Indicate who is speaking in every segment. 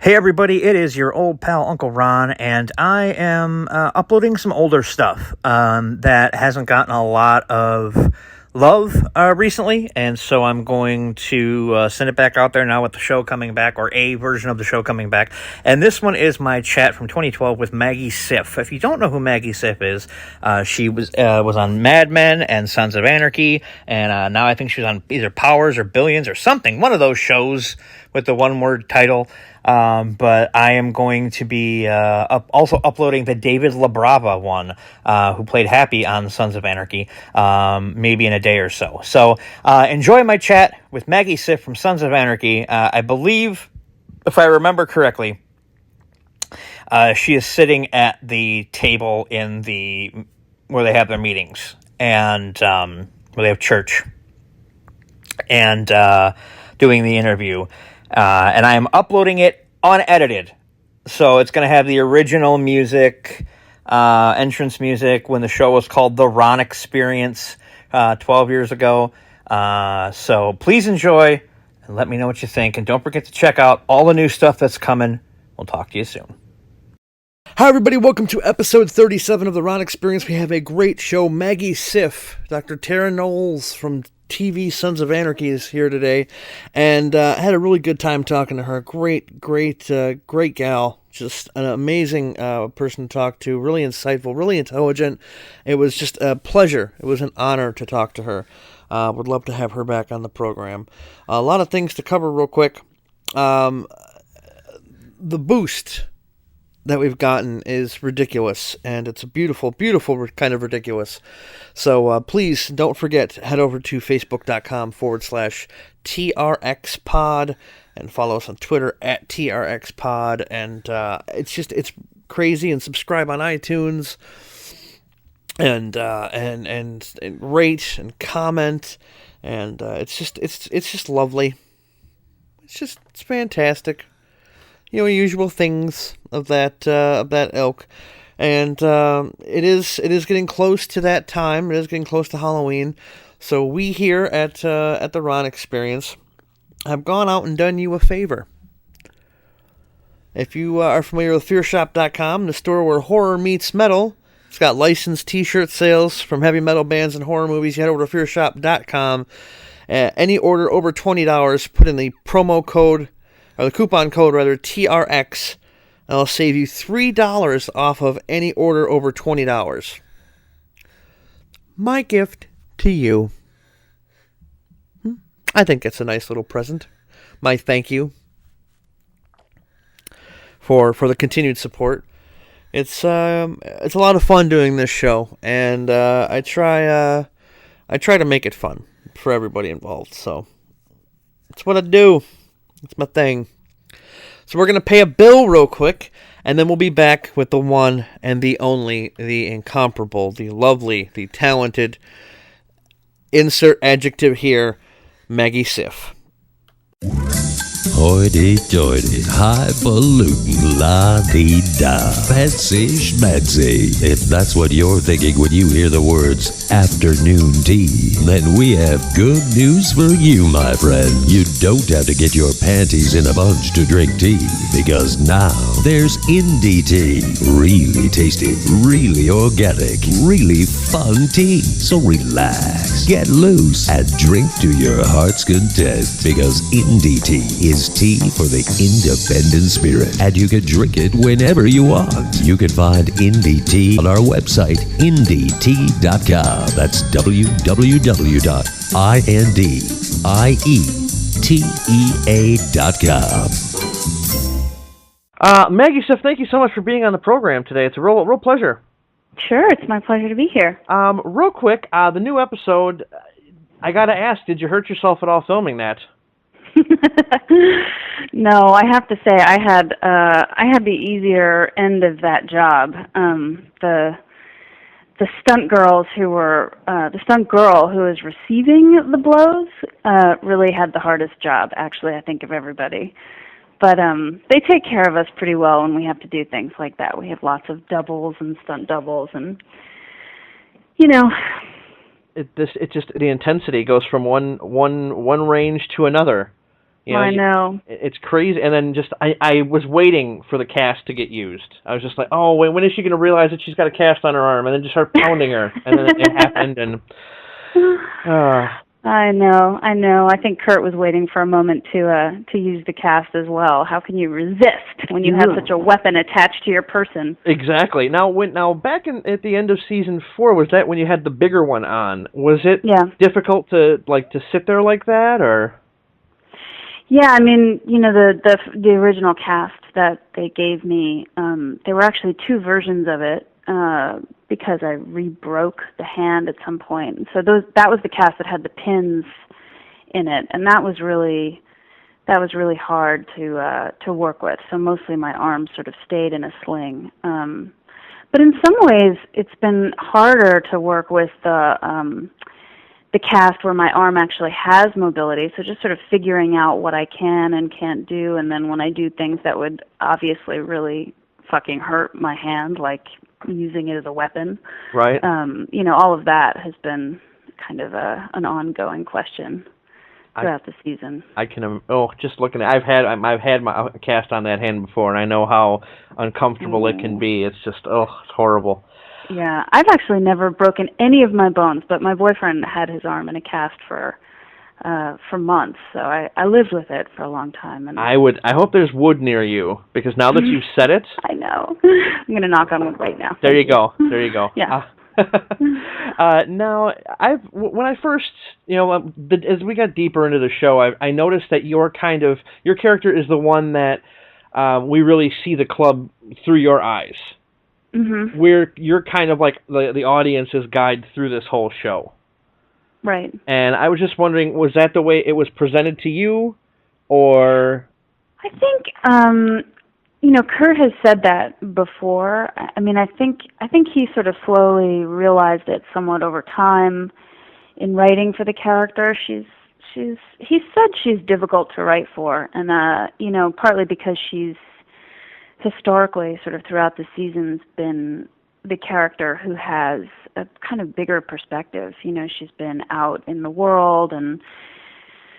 Speaker 1: Hey everybody, it is your old pal Uncle Ron, and I am uploading some older stuff that hasn't gotten a lot of love recently, and so I'm going to send it back out there now with the show coming back, or a version of the show coming back. And this one is my chat from 2012 with Maggie Siff. If you don't know who Maggie Siff is, she was on Mad Men and Sons of Anarchy, and now I think she's on either Powers or Billions or something, one of those shows with the one-word title. But I am going to be also uploading the David LaBrava one, who played Happy on Sons of Anarchy, maybe in a day or so. So enjoy my chat with Maggie Siff from Sons of Anarchy. I believe, if I remember correctly, she is sitting at the table where they have their meetings, and where they have church, and doing the interview. And I am uploading it unedited. So it's going to have the original music, entrance music, when the show was called The Ron Experience 12 years ago. So please enjoy, and let me know what you think. And don't forget to check out all the new stuff that's coming. We'll talk to you soon.
Speaker 2: Hi everybody, welcome to episode 37 of The Ron Experience. We have a great show. Maggie Siff, Dr. Tara Knowles from TV Sons of Anarchy is here today, and had a really good time talking to her. Great gal. Just an amazing person to talk to. Really insightful, really intelligent. It was just a pleasure. It was an honor to talk to her. Would love to have her back on the program. A lot of things to cover real quick. The boost that we've gotten is ridiculous, and it's a beautiful kind of ridiculous. So please don't forget, head over to facebook.com/TRXpod and follow us on Twitter @TRXpod. And it's crazy. And subscribe on iTunes, and rate and comment, and it's just lovely. It's fantastic. You know, usual things of that ilk, and it is getting close to that time. It is getting close to Halloween, so we here at the Ron Experience have gone out and done you a favor. If you are familiar with FearShop.com, the store where horror meets metal, it's got licensed T-shirt sales from heavy metal bands and horror movies. You head over to FearShop.com. Any order over $20, put in the promo code, or the coupon code rather, TRX, and I'll save you $3 off of any order over $20. My gift to you. I think it's a nice little present. My thank you for the continued support. It's a lot of fun doing this show, and I try to make it fun for everybody involved. So it's what I do. It's my thing. So we're going to pay a bill real quick, and then we'll be back with the one and the only, the incomparable, the lovely, the talented, insert adjective here, Maggie Siff.
Speaker 3: Hoity-toity, highfalutin, la-dee-da, fancy-schmancy. If that's what you're thinking when you hear the words afternoon tea, then we have good news for you, my friend. You don't have to get your panties in a bunch to drink tea, because now there's indie tea. Really tasty, really organic, really fun tea. So relax, get loose, and drink to your heart's content, because indie tea is tea for the independent spirit, and you can drink it whenever you want. You can find Indie Tea on our website, indietea.com. That's www.indietea.com.
Speaker 2: Maggie Siff, thank you so much for being on the program today. It's a real pleasure.
Speaker 4: Sure, it's my pleasure to be here.
Speaker 2: Real quick, the new episode, I gotta ask, did you hurt yourself at all filming that?
Speaker 4: No, I have to say I had the easier end of that job. The stunt girls the stunt girl who was receiving the blows really had the hardest job, actually, I think, of everybody. But they take care of us pretty well when we have to do things like that. We have lots of doubles and stunt doubles, and you know.
Speaker 2: It just the intensity goes from one range to another.
Speaker 4: I know.
Speaker 2: It's crazy. And then I was waiting for the cast to get used. I was just like, oh, wait, when is she going to realize that she's got a cast on her arm? And then just start pounding her. And then it happened. And
Speaker 4: I know. I think Kurt was waiting for a moment to use the cast as well. How can you resist when you have such a weapon attached to your person?
Speaker 2: Exactly. Now, back at the end of season 4, was that when you had the bigger one on? Was it difficult to sit there like that, or?
Speaker 4: Yeah, I mean, the original cast that they gave me, there were actually 2 versions of it. Because I re-broke the hand at some point. So that was the cast that had the pins in it, and that was really hard to work with. So mostly my arm sort of stayed in a sling. But in some ways, it's been harder to work with the cast where my arm actually has mobility. So just sort of figuring out what I can and can't do, and then when I do things that would obviously really fucking hurt my hand, like using it as a weapon.
Speaker 2: Right.
Speaker 4: All of that has been kind of an ongoing question throughout the season.
Speaker 2: I can. Just looking at, I've had my cast on that hand before, and I know how uncomfortable it can be. It's just it's horrible.
Speaker 4: Yeah, I've actually never broken any of my bones, but my boyfriend had his arm in a cast for months, so I lived with it for a long time. And
Speaker 2: I hope there's wood near you, because now that you've said it,
Speaker 4: I know. I'm going to knock on wood right now.
Speaker 2: There you go.
Speaker 4: Yeah.
Speaker 2: Now, when I first, as we got deeper into the show, I noticed that your character is the one that we really see the club through your eyes.
Speaker 4: Mm-hmm.
Speaker 2: Where you're kind of like the audience's guide through this whole show.
Speaker 4: Right.
Speaker 2: And I was just wondering, was that the way it was presented to you, or?
Speaker 4: I think, Kurt has said that before. I mean, I think he sort of slowly realized it somewhat over time in writing for the character. He said she's difficult to write for, and partly because she's historically, sort of throughout the seasons, been the character who has a kind of bigger perspective. She's been out in the world, and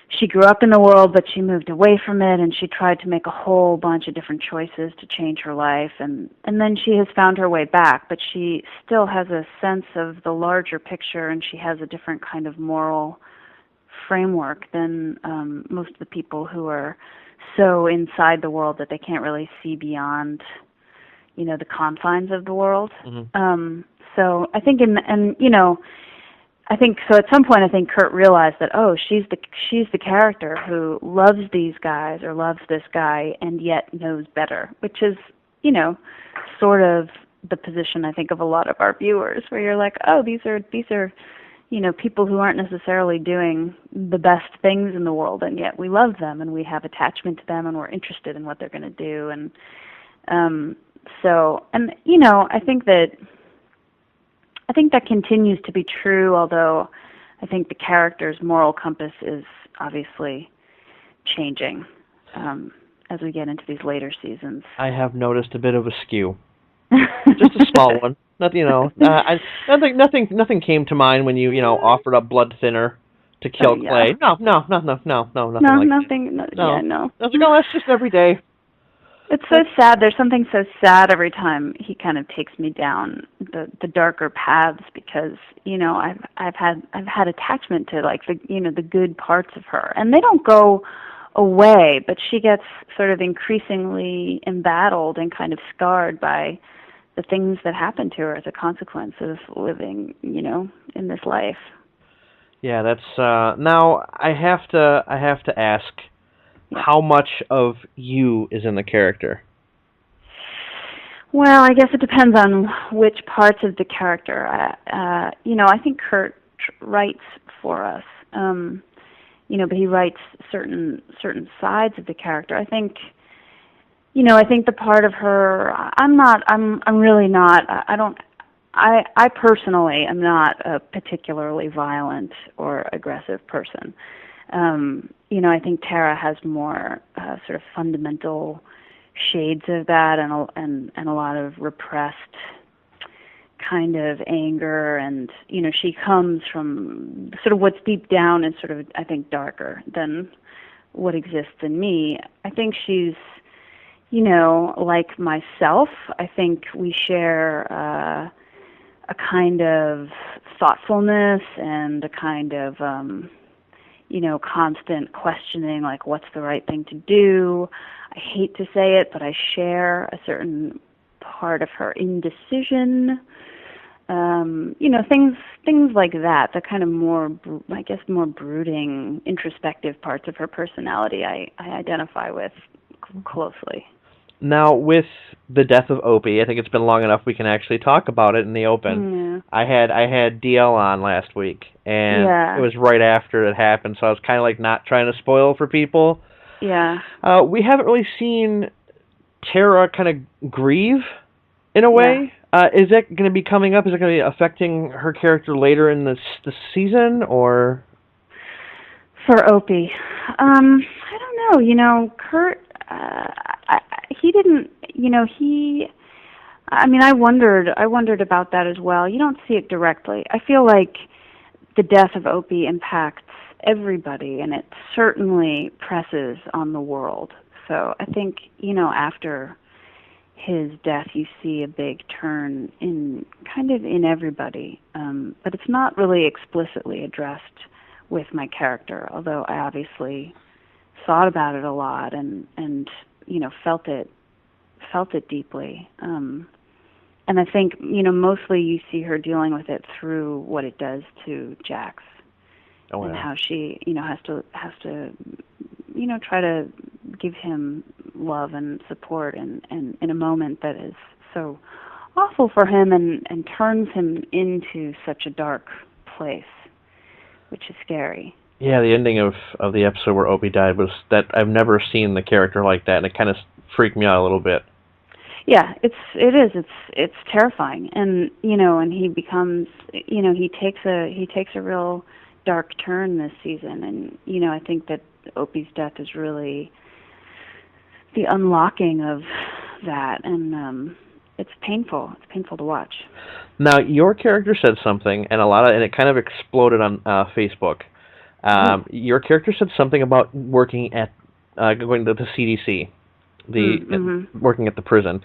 Speaker 4: she grew up in the world, but she moved away from it, and she tried to make a whole bunch of different choices to change her life, and then she has found her way back, but she still has a sense of the larger picture, and she has a different kind of moral framework than most of the people who are so inside the world that they can't really see beyond the confines of the world.
Speaker 2: Mm-hmm.
Speaker 4: So I think I think so. At some point, I think Kurt realized that she's the character who loves these guys or loves this guy and yet knows better, which is sort of the position I think of a lot of our viewers, where you're like, these are people who aren't necessarily doing the best things in the world, and yet we love them and we have attachment to them and we're interested in what they're going to do. And I think that continues to be true, although I think the character's moral compass is obviously changing as we get into these later seasons.
Speaker 2: I have noticed a bit of a skew, just a small one. Nothing came to mind when you offered up blood thinner to kill Clay. No, nothing like that.
Speaker 4: No.
Speaker 2: That's just every day.
Speaker 4: It's so sad. There's something so sad every time he kind of takes me down the darker paths, because I've had attachment to the good parts of her, and they don't go away, but she gets sort of increasingly embattled and kind of scarred by the things that happen to her as a consequence of living in this life.
Speaker 2: Yeah, that's now I have to ask. How much of you is in the character?
Speaker 4: Well, I guess it depends on which parts of the character. I think Kurt writes for us, but he writes certain sides of the character. I think the part of her, I'm really not. I personally am not a particularly violent or aggressive person. I think Tara has more sort of fundamental shades of that, and a lot of repressed kind of anger, and she comes from sort of what's deep down is sort of, I think, darker than what exists in me. I think she's, you know, like myself. I think we share a kind of thoughtfulness and a kind of, you know, constant questioning, like what's the right thing to do. I hate to say it, but I share a certain part of her indecision. You know, things like that, the kind of more, I guess, more brooding, introspective parts of her personality I identify with closely.
Speaker 2: Now, with the death of Opie, I think it's been long enough we can actually talk about it in the open.
Speaker 4: Yeah.
Speaker 2: I had DL on last week, and
Speaker 4: Yeah.
Speaker 2: it was right after it happened, so I was kind of like not trying to spoil for people.
Speaker 4: Yeah.
Speaker 2: We haven't really seen Tara kind of grieve in a way. Is that going to be coming up? Is it going to be affecting her character later in the season, or?
Speaker 4: For Opie, I don't know. You know, Kurt, he didn't. You know, he. I mean, I wondered about that as well. You don't see it directly. I feel like the death of Opie impacts everybody, and it certainly presses on the world. So I think, you know, after his death, you see a big turn in kind of in everybody, but it's not really explicitly addressed with my character, although I obviously thought about it a lot and you know, felt it deeply. And I think, you know, mostly you see her dealing with it through what it does to Jax.
Speaker 2: Oh, yeah.
Speaker 4: And how she, you know, has to, you know, try to give him love and support and in a moment that is so awful for him and turns him into such a dark place, which is scary.
Speaker 2: Yeah, the ending of the episode where Opie died was that I've never seen the character like that, and it kind of freaked me out a little bit.
Speaker 4: Yeah, it's terrifying, and you know, and he becomes, you know, he takes a real dark turn this season, and you know, I think that Opie's death is really the unlocking of that, and it's painful. It's painful to watch.
Speaker 2: Now, your character said something, and it kind of exploded on Facebook. Your character said something about working at going to the CDC, working at the prison.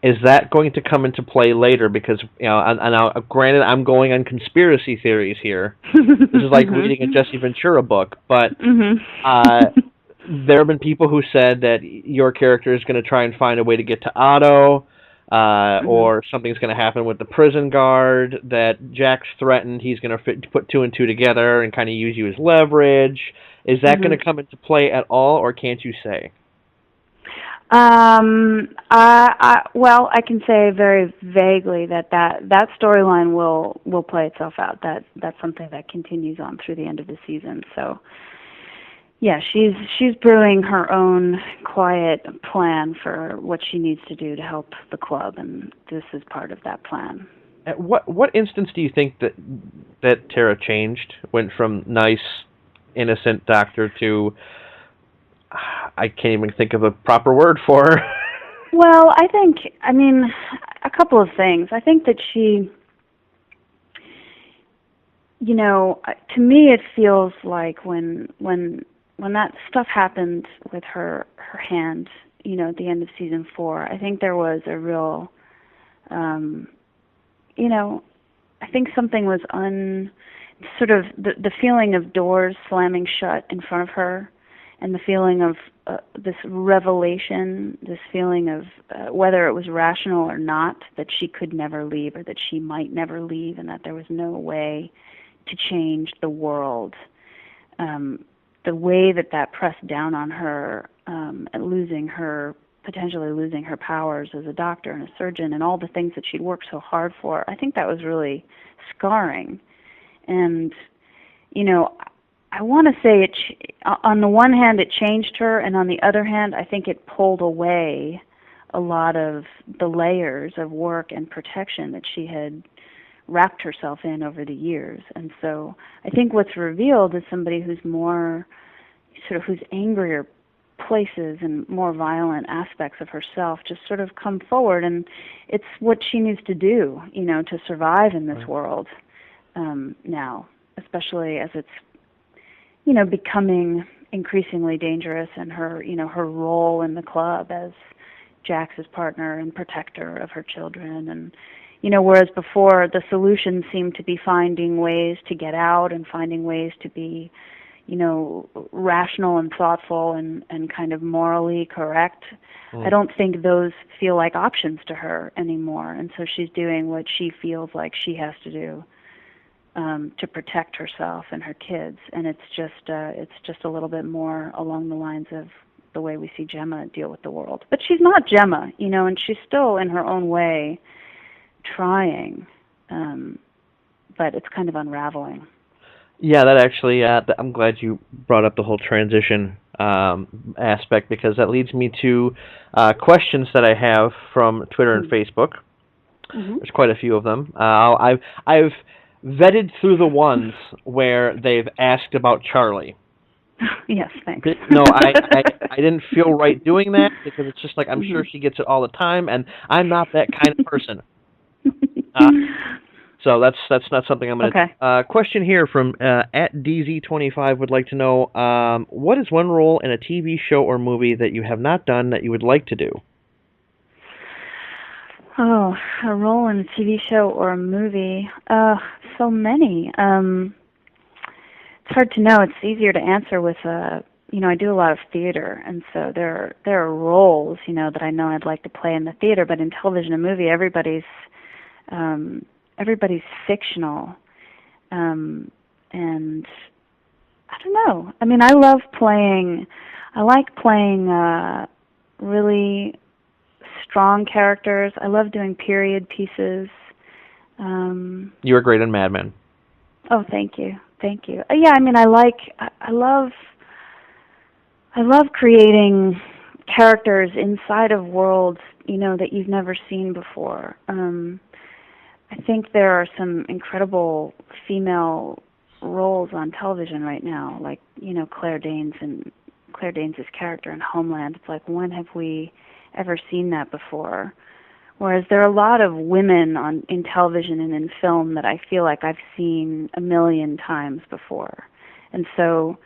Speaker 2: Is that going to come into play later? Because, you know, and granted, I'm going on conspiracy theories here. This is like reading a Jesse Ventura book, but there have been people who said that your character is going to try and find a way to get to Otto, or something's going to happen with the prison guard, that Jack's threatened he's going to put two and two together and kind of use you as leverage. Is that going to come into play at all, or can't you say?
Speaker 4: Well, I can say very vaguely that storyline will play itself out. That's something that continues on through the end of the season. So, yeah, she's brewing her own quiet plan for what she needs to do to help the club, and this is part of that plan.
Speaker 2: At what instance do you think that Tara changed? Went from nice, innocent doctor to, I can't even think of a proper word for her.
Speaker 4: Well, I mean, a couple of things. I think that she, you know, to me it feels like when that stuff happened with her hand, you know, at the end of season 4, I think there was a real, you know, I think something was sort of the feeling of doors slamming shut in front of her, and the feeling of this revelation, this feeling of whether it was rational or not, that she could never leave or that she might never leave, and that there was no way to change the world. The way that pressed down on her, and potentially losing her powers as a doctor and a surgeon and all the things that she'd worked so hard for, I think that was really scarring. And, you know, I want to say on the one hand it changed her, and on the other hand I think it pulled away a lot of the layers of work and protection that she had wrapped herself in over the years. And so I think what's revealed is somebody who's more sort of, whose angrier places and more violent aspects of herself just sort of come forward, and it's what she needs to do, you know, to survive in this world now, especially as it's, you know, becoming increasingly dangerous, and her, her role in the club as Jax's partner and protector of her children. And, whereas before the solution seemed to be finding ways to get out and finding ways to be, rational and thoughtful and kind of morally correct. I don't think those feel like options to her anymore. And so she's doing what she feels like she has to do to protect herself and her kids. And it's just a little bit more along the lines of the way we see Gemma deal with the world. But she's not Gemma, and she's still in her own way trying, but it's kind of unraveling.
Speaker 2: Yeah, that actually, I'm glad you brought up the whole transition aspect, because that leads me to questions that I have from Twitter and Facebook. Mm-hmm. There's quite a few of them. I've vetted through the ones where they've asked about Charlie.
Speaker 4: Yes, thanks.
Speaker 2: No, I didn't feel right doing that, because it's just like, I'm sure she gets it all the time, and I'm not that kind of person. So that's not something I'm going to...
Speaker 4: Okay.
Speaker 2: Question here from at DZ25 would like to know, what is one role in a TV show or movie that you have not done that you would like to do?
Speaker 4: Oh, a role in a TV show or a movie? So many. It's hard to know. It's easier to answer with, I do a lot of theater, and so there are roles, that I know I'd like to play in the theater, but in television and movie, everybody's fictional, and I don't know. I mean, I like playing really strong characters. I love doing period pieces.
Speaker 2: You were great in Mad Men.
Speaker 4: Oh, thank you. Yeah, I mean, I love creating characters inside of worlds, that you've never seen before. I think there are some incredible female roles on television right now, like, Claire Danes' character in Homeland. It's like, when have we ever seen that before? Whereas there are a lot of women in television and in film that I feel like I've seen a million times before. And so,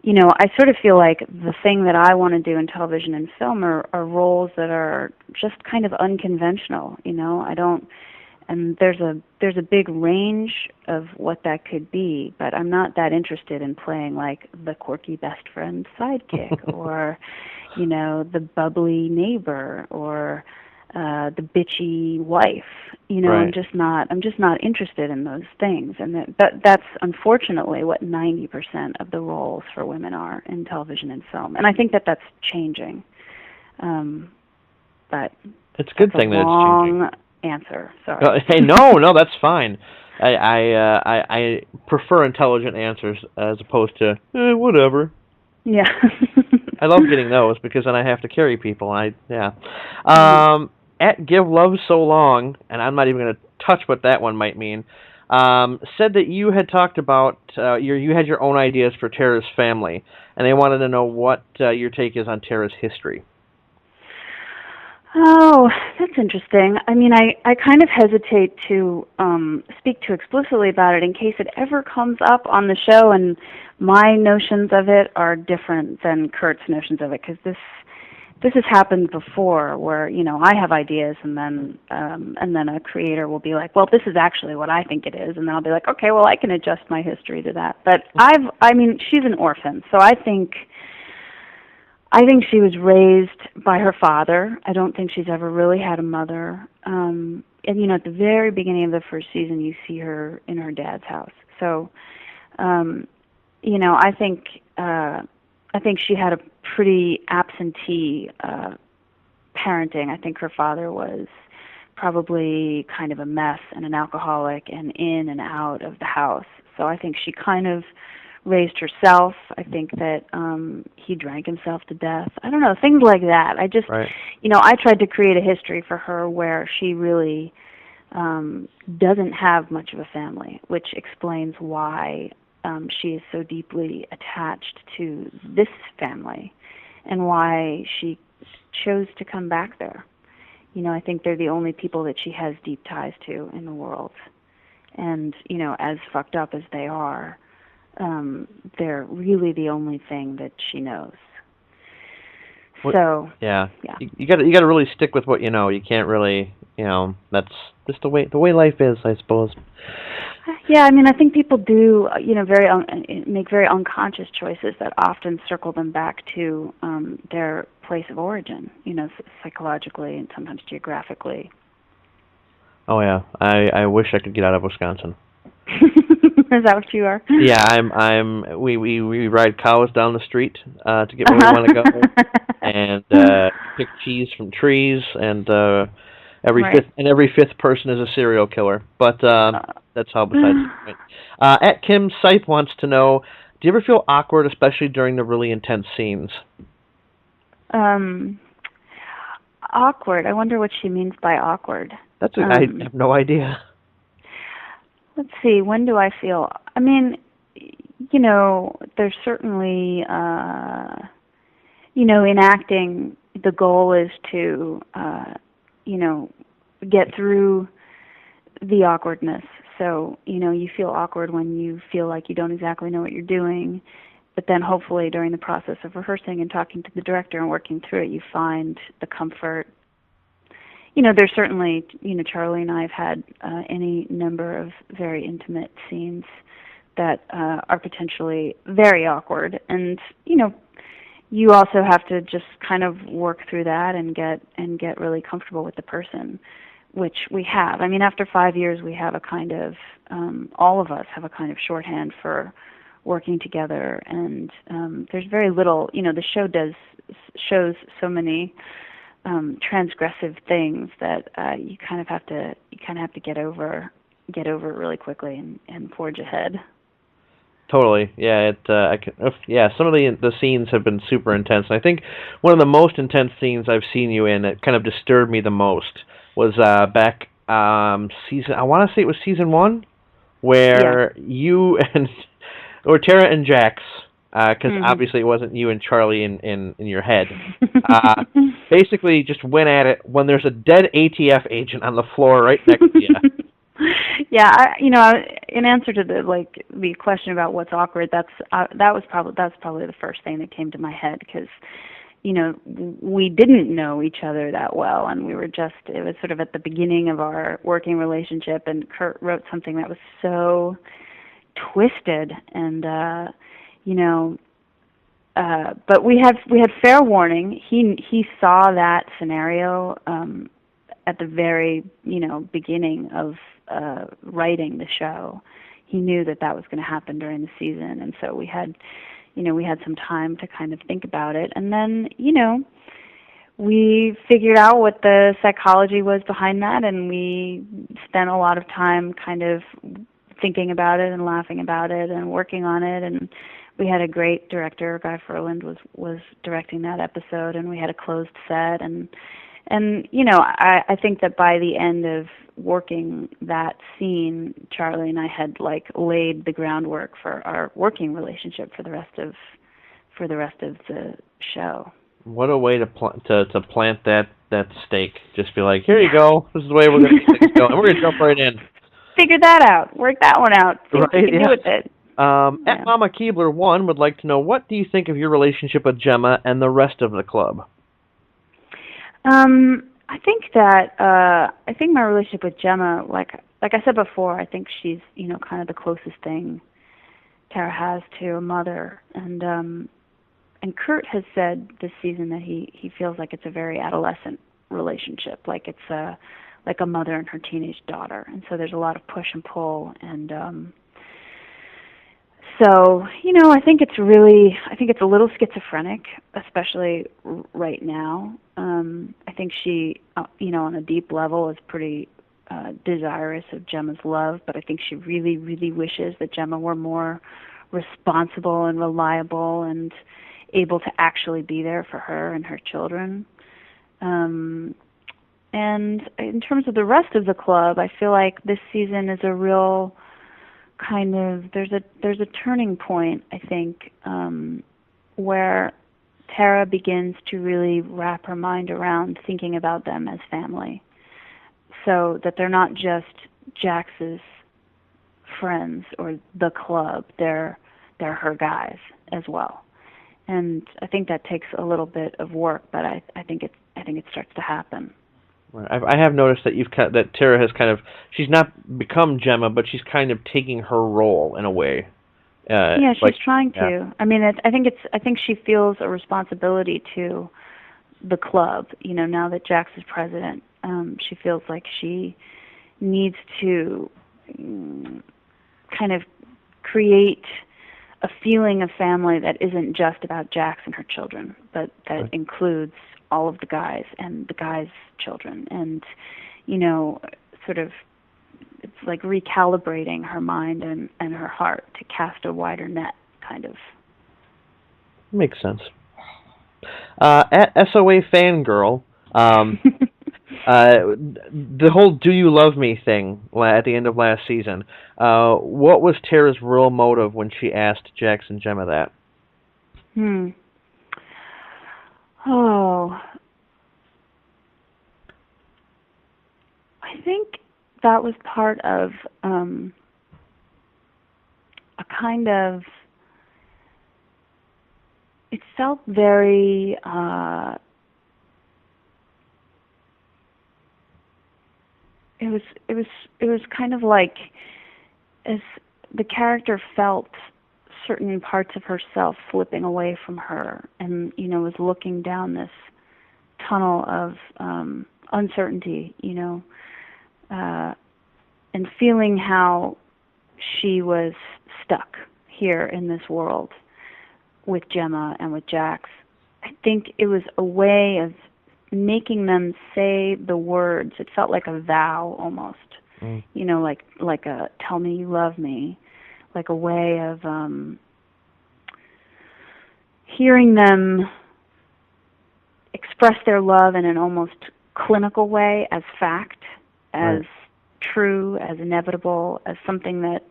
Speaker 4: I sort of feel like the thing that I want to do in television and film are roles that are just kind of unconventional, and there's a big range of what that could be, but I'm not that interested in playing like the quirky best friend sidekick or, the bubbly neighbor or the bitchy wife.
Speaker 2: Right.
Speaker 4: I'm just not interested in those things, and that's unfortunately what 90% of the roles for women are in television and film, and I think that's changing. But
Speaker 2: it's a good thing that it's changing.
Speaker 4: Answer. Sorry.
Speaker 2: Hey, no, that's fine. I prefer intelligent answers as opposed to whatever.
Speaker 4: Yeah.
Speaker 2: I love getting those, because then I have to carry people. At Give Love So Long, and I'm not even going to touch what that one might mean, said that you had talked about you had your own ideas for Teras' family, and they wanted to know what your take is on Teras' history.
Speaker 4: Oh, that's interesting. I mean, I kind of hesitate to speak too explicitly about it in case it ever comes up on the show, and my notions of it are different than Kurt's notions of it, because this has happened before, where I have ideas, and then a creator will be like, well, this is actually what I think it is, and then I'll be like, okay, well, I can adjust my history to that. But she's an orphan, so I think she was raised by her father. I don't think she's ever really had a mother. And at the very beginning of the first season, you see her in her dad's house. So, I think she had a pretty absentee parenting. I think her father was probably kind of a mess and an alcoholic and in and out of the house. So I think she kind of raised herself. I think that he drank himself to death. I don't know, things like that. I just,
Speaker 2: right.
Speaker 4: I tried to create a history for her where she really doesn't have much of a family, which explains why she is so deeply attached to this family and why she chose to come back there. I think they're the only people that she has deep ties to in the world. And, as fucked up as they are, they're really the only thing that she knows.
Speaker 2: What,
Speaker 4: So
Speaker 2: yeah,
Speaker 4: yeah.
Speaker 2: you got to really stick with what you know. You can't really, that's just the way life is, I suppose.
Speaker 4: Yeah, I mean, I think people do, make very unconscious choices that often circle them back to their place of origin, psychologically and sometimes geographically.
Speaker 2: Oh yeah, I wish I could get out of Wisconsin.
Speaker 4: Is that what you are?
Speaker 2: Yeah, we ride cows down the street to get where we want to go, and pick cheese from trees, and every fifth person is a serial killer. But that's how besides the point. At Kim Sipe wants to know, do you ever feel awkward, especially during the really intense scenes?
Speaker 4: Awkward. I wonder what she means by awkward.
Speaker 2: I have no idea.
Speaker 4: Let's see. When do I feel? I mean, there's certainly, in acting, the goal is to, get through the awkwardness. So, you feel awkward when you feel like you don't exactly know what you're doing, but then hopefully during the process of rehearsing and talking to the director and working through it, you find the comfort. There's certainly, Charlie and I have had any number of very intimate scenes that are potentially very awkward. And, you also have to just kind of work through that and get really comfortable with the person, which we have. I mean, after 5 years, we have a kind of, all of us have a kind of shorthand for working together. And there's very little, the show shows so many transgressive things that you kind of have to get over it really quickly and forge ahead.
Speaker 2: Totally, yeah. Some of the scenes have been super intense. And I think one of the most intense scenes I've seen you in that kind of disturbed me the most was back season. I want to say it was season 1, where you or Tara and Jax. Because obviously it wasn't you and Charlie in your head. Basically, just went at it when there's a dead ATF agent on the floor right next to you.
Speaker 4: Yeah, in answer to the question about what's awkward, that's probably the first thing that came to my head, because we didn't know each other that well, and it was sort of at the beginning of our working relationship, and Kurt wrote something that was so twisted and. But we had fair warning. He saw that scenario at the very beginning of writing the show. He knew that was going to happen during the season, and so we had some time to kind of think about it, and then we figured out what the psychology was behind that, and we spent a lot of time kind of thinking about it and laughing about it and working on it. And we had a great director. Guy Ferland was directing that episode, and we had a closed set. And I think that by the end of working that scene, Charlie and I had laid the groundwork for our working relationship for the rest of the show.
Speaker 2: What a way to plant that stake. Just be like, here you go. This is the way we're going to get things going. We're going to jump right in.
Speaker 4: Figure that out. Work that one out. See what you can do with it.
Speaker 2: At Mama Keebler 1 would like to know, what do you think of your relationship with Gemma and the rest of the club?
Speaker 4: I think my relationship with Gemma, like I said before, I think she's kind of the closest thing Tara has to a mother, and Kurt has said this season that he feels like it's a very adolescent relationship, like it's a mother and her teenage daughter, and so there's a lot of push and pull, and so I think it's a little schizophrenic, especially right now. I think she, on a deep level, is pretty desirous of Gemma's love, but I think she really, really wishes that Gemma were more responsible and reliable and able to actually be there for her and her children. And in terms of the rest of the club, I feel like this season is a real kind of, there's a turning point, I think, where Tara begins to really wrap her mind around thinking about them as family, so that they're not just Jax's friends or the club. They're they're her guys as well. And I think that takes a little bit of work, but I think it starts to happen.
Speaker 2: I have noticed that that Tara has she's not become Gemma, but she's kind of taking her role in a way.
Speaker 4: Yeah, she's trying to. Yeah. I mean, I think she feels a responsibility to the club. Now that Jax is president, she feels like she needs to kind of create a feeling of family that isn't just about Jax and her children, but that includes all of the guys and the guys' children, and sort of it's like recalibrating her mind and her heart to cast a wider net, kind of.
Speaker 2: Makes sense. At SOA Fangirl, the whole "Do you love me" thing at the end of last season. What was Tara's real motive when she asked Jax and Gemma that?
Speaker 4: Oh, I think that was part of a kind of. It felt very. It was kind of like as the character felt certain parts of herself slipping away from her, and was looking down this tunnel of uncertainty, and feeling how she was stuck here in this world with Gemma and with Jax. I think it was a way of making them say the words. It felt like a vow almost, like a "tell me you love me," like a way of hearing them express their love in an almost clinical way, as fact, as true, as inevitable, as something that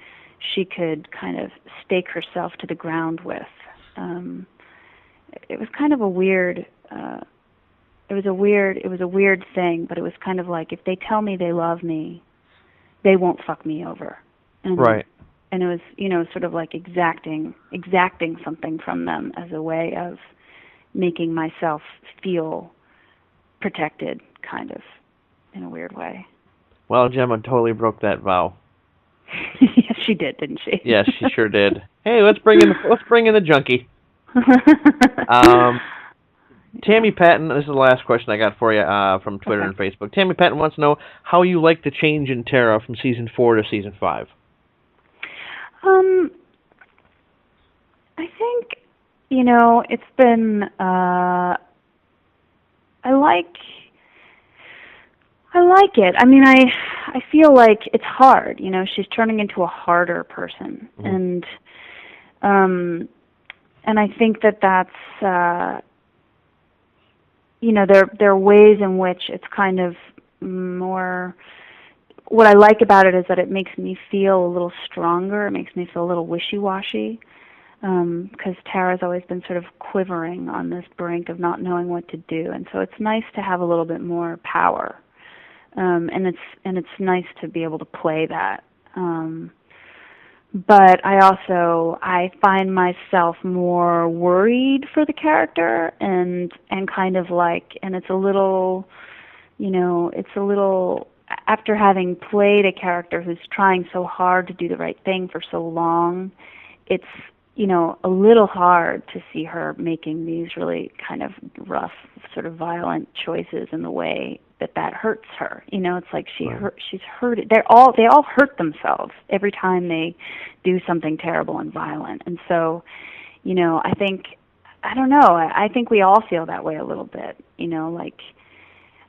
Speaker 4: she could kind of stake herself to the ground with. It was kind of a weird. It was a weird thing, but it was kind of like, if they tell me they love me, they won't fuck me over. And, and it was, sort of like exacting something from them as a way of making myself feel protected, kind of, in a weird way.
Speaker 2: Well, Gemma totally broke that vow.
Speaker 4: Yes, she did, didn't she?
Speaker 2: Yes, she sure did. Hey, let's bring in the junkie. Tammy Patton, this is the last question I got for you from Twitter and Facebook. Tammy Patton wants to know how you like the change in Tara from season 4 to season 5.
Speaker 4: I think, it's been, I like it. I mean, I feel like it's hard, she's turning into a harder person. Mm-hmm. And I think that's, there are ways in which it's kind of more. What I like about it is that it makes me feel a little stronger. It makes me feel a little wishy-washy, because Tara's always been sort of quivering on this brink of not knowing what to do, and so it's nice to have a little bit more power, and it's nice to be able to play that. But I find myself more worried for the character and kind of like, and it's a little, after having played a character who's trying so hard to do the right thing for so long, it's, a little hard to see her making these really kind of rough, sort of violent choices in the way that hurts her. It's like she's hurt. They all hurt themselves every time they do something terrible and violent. And so, I think we all feel that way a little bit. Like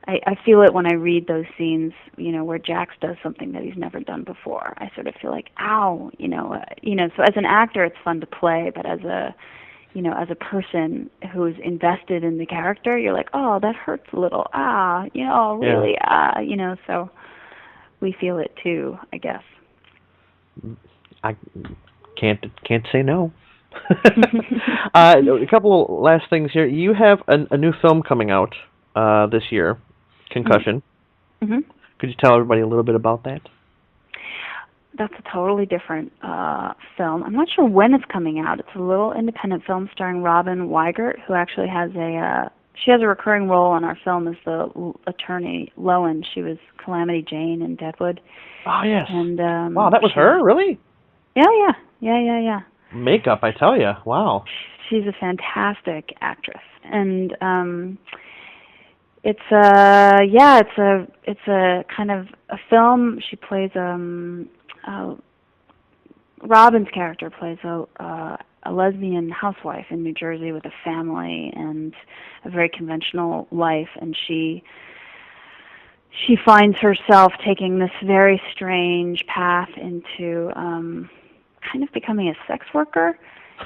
Speaker 4: I feel it when I read those scenes, where Jax does something that he's never done before. I sort of feel like, ow, So as an actor, it's fun to play, but as a person who's invested in the character, you're like, oh, that hurts a little. Really. Yeah. So we feel it too, I guess.
Speaker 2: I can't say no. A couple of last things here. You have a new film coming out this year, Concussion. Mm-hmm. Could you tell everybody a little bit about that?
Speaker 4: that's a totally different film. I'm not sure when it's coming out. It's a little independent film starring Robin Weigert, who actually has she has a recurring role in our film as the attorney Lowen. She was Calamity Jane in Deadwood.
Speaker 2: Oh, yes.
Speaker 4: And
Speaker 2: wow, that was her? Really?
Speaker 4: Yeah.
Speaker 2: Makeup, I tell you. Wow.
Speaker 4: She's a fantastic actress. And it's a kind of a film. She plays Robin's character plays a lesbian housewife in New Jersey with a family and a very conventional life, and she finds herself taking this very strange path into kind of becoming a sex worker.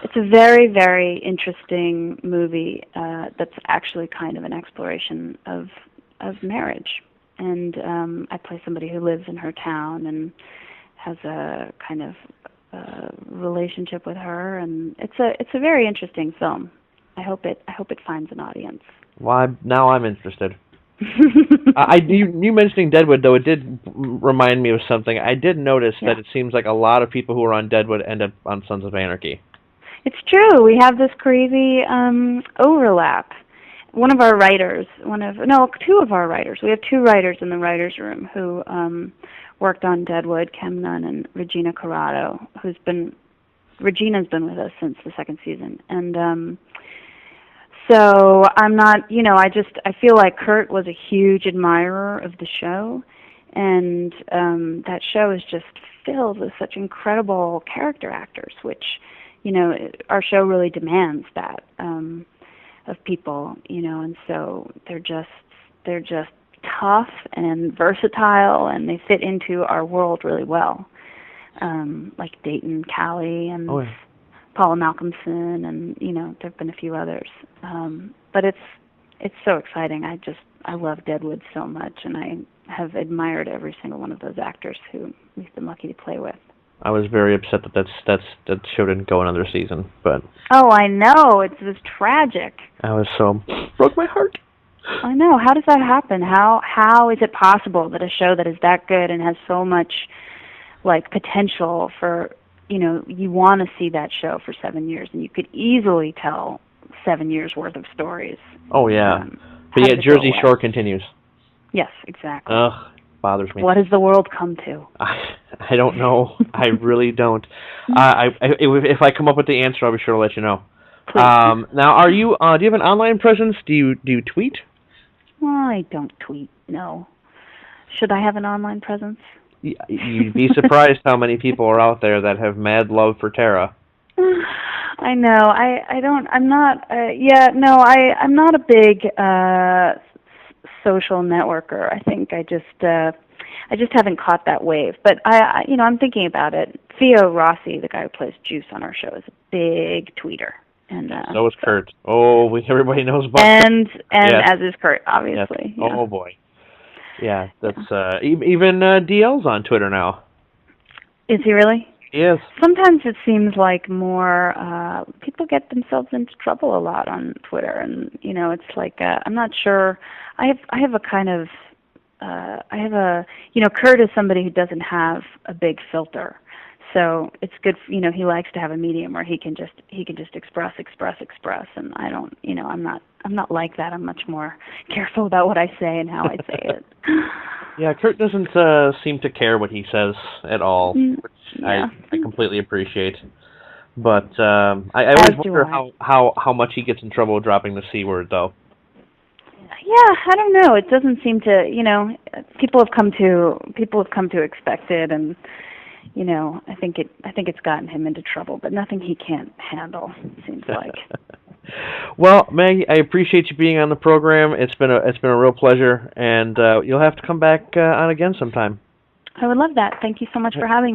Speaker 4: It's a very, very interesting movie that's actually kind of an exploration of marriage. And I play somebody who lives in her town and has a kind of relationship with her, and it's a very interesting film. I hope it finds an audience.
Speaker 2: Well, now I'm interested. You mentioning Deadwood, though, it did remind me of something. I did notice that it seems like a lot of people who are on Deadwood end up on Sons of Anarchy.
Speaker 4: It's true. We have this crazy overlap. Two of our writers. We have two writers in the writers' room who worked on Deadwood, Kem Nunn and Regina Corrado, Regina's been with us since the second season. And so I'm not, I feel like Kurt was a huge admirer of the show, and that show is just filled with such incredible character actors, which, our show really demands that of people, and so they're just tough and versatile, and they fit into our world really well, like Dayton Callie and Paula Malcolmson, and there've been a few others, but it's so exciting. I love Deadwood so much, and I have admired every single one of those actors who we've been lucky to play with.
Speaker 2: I was very upset that show didn't go another season, but
Speaker 4: I know, it was tragic.
Speaker 2: I was broke my heart.
Speaker 4: I know. How does that happen? How is it possible that a show that is that good and has so much potential for, you want to see that show for 7 years, and you could easily tell 7 years worth of stories.
Speaker 2: Oh yeah. But yet Jersey Shore continues.
Speaker 4: Yes, exactly.
Speaker 2: Ugh, bothers me.
Speaker 4: What has the world come to?
Speaker 2: I don't know. I really don't. If I come up with the answer, I'll be sure to let you know.
Speaker 4: Please.
Speaker 2: Now, do you have an online presence? Do you tweet?
Speaker 4: Well, I don't tweet, no. Should I have an online presence?
Speaker 2: You'd be surprised how many people are out there that have mad love for Tara.
Speaker 4: I know. I'm not a big social networker. I think I just haven't caught that wave. But I'm thinking about it. Theo Rossi, the guy who plays Juice on our show, is a big tweeter. And
Speaker 2: so is Kurt. Oh, everybody knows about
Speaker 4: Kurt.
Speaker 2: Kurt.
Speaker 4: As is Kurt, obviously.
Speaker 2: Yes. Yeah. Oh boy. Yeah, that's even DL's on Twitter now.
Speaker 4: Is he really?
Speaker 2: Yes.
Speaker 4: Sometimes it seems like more people get themselves into trouble a lot on Twitter, and it's like I'm not sure. I have a kind of Kurt is somebody who doesn't have a big filter. So it's good, he likes to have a medium where he can just express, and I don't, I'm not like that. I'm much more careful about what I say and how I say it.
Speaker 2: Yeah, Kurt doesn't seem to care what he says at all, which I completely appreciate. But I always wonder how much he gets in trouble dropping the C word, though.
Speaker 4: Yeah, I don't know. It doesn't seem to, people have come to expect it, and I think it's gotten him into trouble, but nothing he can't handle, it seems like.
Speaker 2: Well, Maggie, I appreciate you being on the program. It's been a real pleasure, and you'll have to come back on again sometime.
Speaker 4: I would love that. Thank you so much for having me.